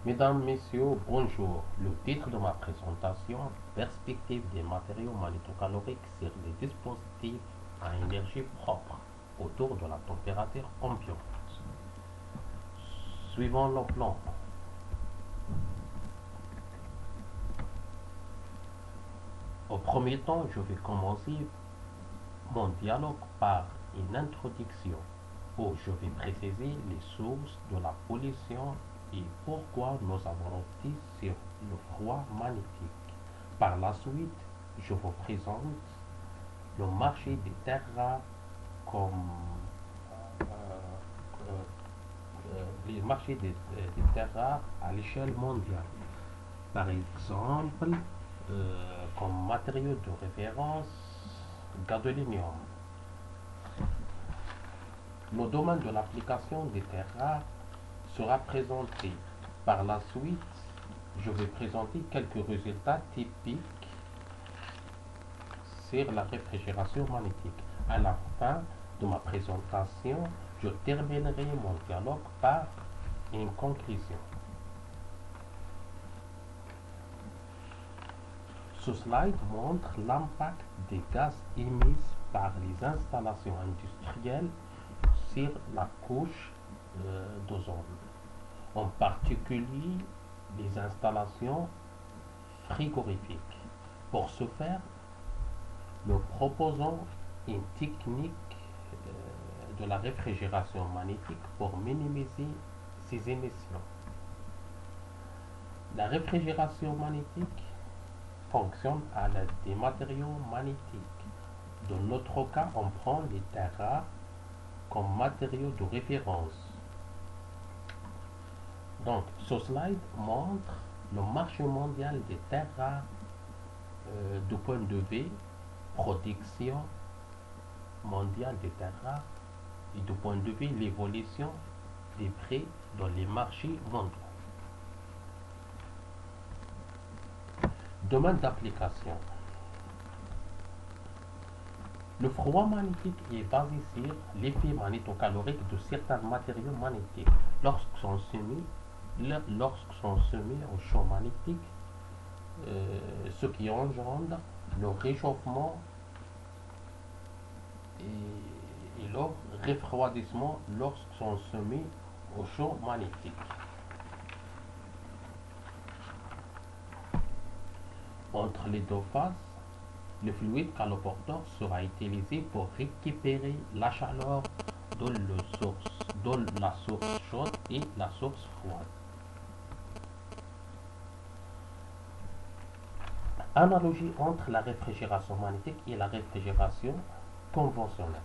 Mesdames, Messieurs, bonjour. Le titre de ma présentation, Perspective des matériaux magnétocaloriques sur les dispositifs à énergie propre autour de la température ambiante. Suivant le plan. Au premier temps, je vais commencer mon dialogue par une introduction où je vais préciser les sources de la pollution et pourquoi nous avons opté sur le froid magnétique. Par la suite, je vous présente le marché des terres rares comme les marchés des terres rares à l'échelle mondiale. Par exemple, comme matériaux de référence, gadolinium. Le domaine de l'application des terres rares sera présenté. Par la suite, je vais présenter quelques résultats typiques sur la réfrigération magnétique. À la fin de ma présentation, je terminerai mon dialogue par une conclusion. Ce slide montre l'impact des gaz émis par les installations industrielles sur la couche d'ozone, en particulier les installations frigorifiques. Pour ce faire, nous proposons une technique de la réfrigération magnétique pour minimiser ces émissions. La réfrigération magnétique fonctionne à l'aide des matériaux magnétiques. Dans notre cas, on prend les terres rares comme matériaux de référence. Donc, ce slide montre le marché mondial des terres rares du point de vue production mondiale des terres rares et du point de vue l'évolution des prix dans les marchés mondiaux. Domaine d'application. Le froid magnétique est basé sur l'effet magnétocalorique de certains matériaux magnétiques. Lorsqu'ils sont soumis au champ magnétique, ce qui engendre le réchauffement et leur refroidissement lorsqu'ils sont soumis au champ magnétique. Entre les deux phases, le fluide caloporteur sera utilisé pour récupérer la chaleur de la source chaude et la source froide. Analogie entre la réfrigération magnétique et la réfrigération conventionnelle.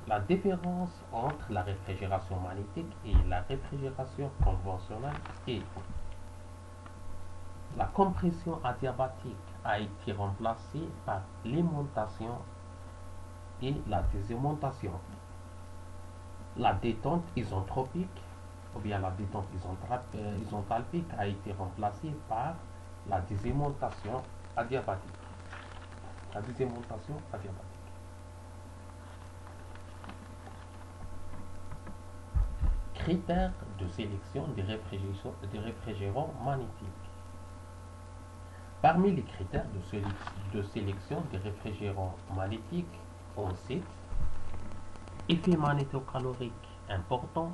La différence entre la réfrigération magnétique et la réfrigération conventionnelle est la compression adiabatique a été remplacée par l'aimantation et la désaimantation. La détente isentropique ou bien la détente isenthalpique a été remplacée par la désaimantation adiabatique. La désaimantation adiabatique. Critères de sélection des réfrigérants magnétiques. Parmi les critères de sélection des réfrigérants magnétiques, on cite effet magnétocalorique important,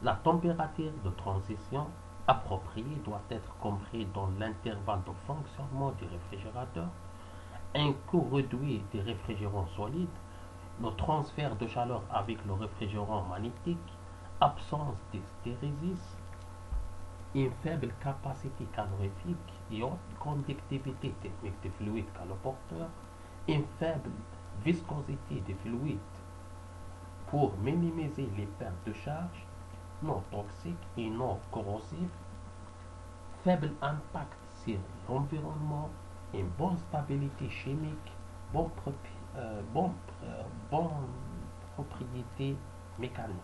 la température de transition appropriée doit être comprise dans l'intervalle de fonctionnement du réfrigérateur, un coût réduit des réfrigérants solides, le transfert de chaleur avec le réfrigérant magnétique, absence d'hystérésis, une faible capacité calorifique et haute conductivité technique des fluides caloporteurs, une faible viscosité des fluides pour minimiser les pertes de charge, non toxiques et non corrosives, faible impact sur l'environnement, une bonne stabilité chimique, bonne propriété mécanique.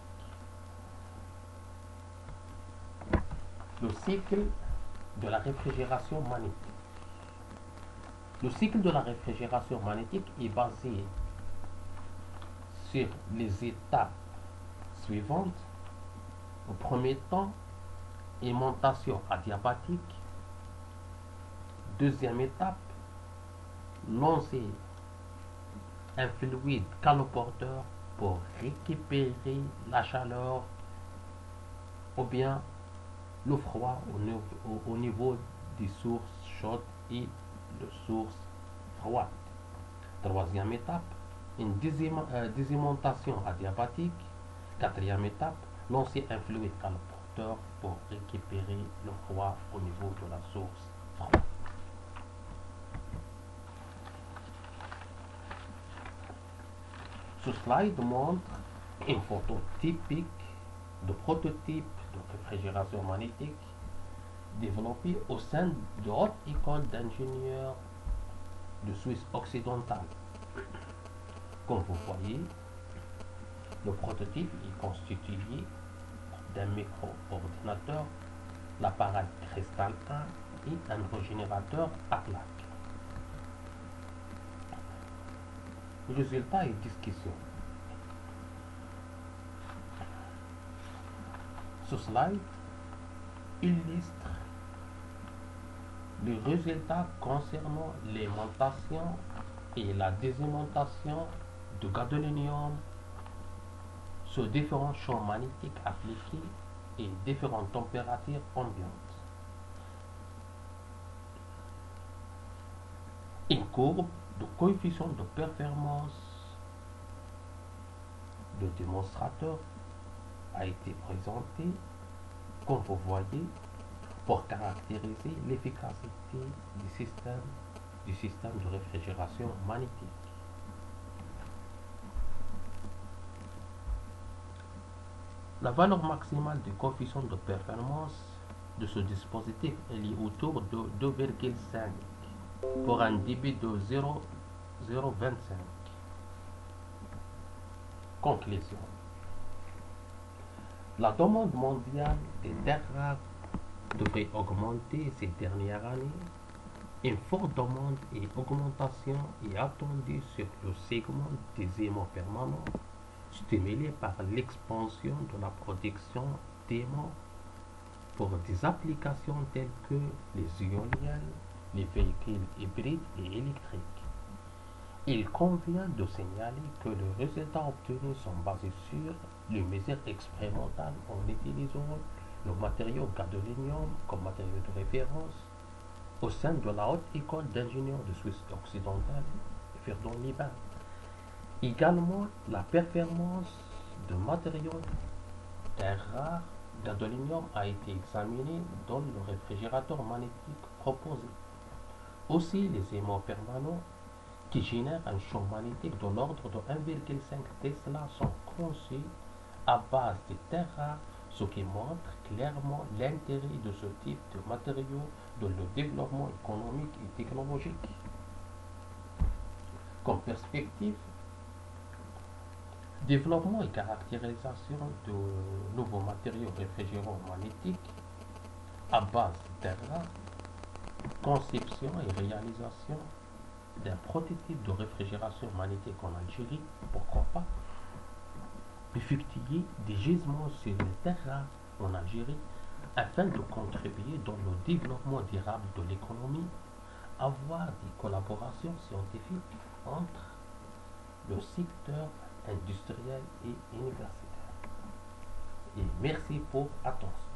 Le cycle de la réfrigération magnétique. Le cycle de la réfrigération magnétique est basé sur les étapes suivantes. Au premier temps, aimantation adiabatique. Deuxième étape, lancer un fluide caloporteur pour récupérer la chaleur ou bien le froid au niveau des sources chaudes et de sources froides. Troisième étape, une désaimantation adiabatique. Quatrième étape, lancer un fluide caloporteur pour récupérer le froid au niveau de la source froide. Ce slide montre une photo typique de prototype de réfrigération magnétique développé au sein de Haute École d'ingénieurs de Suisse occidentale. Comme vous voyez, le prototype est constitué d'un micro-ordinateur, l'appareil Cristal 1 et un régénérateur à plaque. Résultat et discussion. Ce slide illustre les résultats concernant l'aimantation et la désaimantation de gadolinium sur différents champs magnétiques appliqués et différentes températures ambiantes. Une courbe de coefficient de performance de démonstrateur a été présentée, comme vous voyez, pour caractériser l'efficacité du système de réfrigération magnétique. La valeur maximale du coefficient de performance de ce dispositif est autour de 2,5 pour un débit de 0,25. Conclusion. La demande mondiale des terres rares devrait augmenter ces dernières années. Une forte demande et augmentation est attendue sur le segment des aimants permanents, stimulé par l'expansion de la production d'aimants pour des applications telles que les éoliennes, les véhicules hybrides et électriques. Il convient de signaler que les résultats obtenus sont basés sur les mesures expérimentales en utilisant le matériau gadolinium comme matériau de référence au sein de la Haute École d'ingénieurs de Suisse occidentale, Verdun-Liban. Également, la performance de matériaux terres rares gadolinium a été examinée dans le réfrigérateur magnétique proposé. Aussi, les aimants permanents qui génèrent un champ magnétique de l'ordre de 1,5 Tesla sont conçus à base de terres rares, ce qui montre clairement l'intérêt de ce type de matériaux dans le développement économique et technologique. Comme perspective, développement et caractérisation de nouveaux matériaux réfrigérants magnétiques à base de terres rares, conception et réalisation d'un prototype de réfrigération magnétique en Algérie, pourquoi pas, effectuer des gisements sur les terres rares en Algérie afin de contribuer dans le développement durable de l'économie, avoir des collaborations scientifiques entre le secteur industriel et universitaire. Et merci pour attention.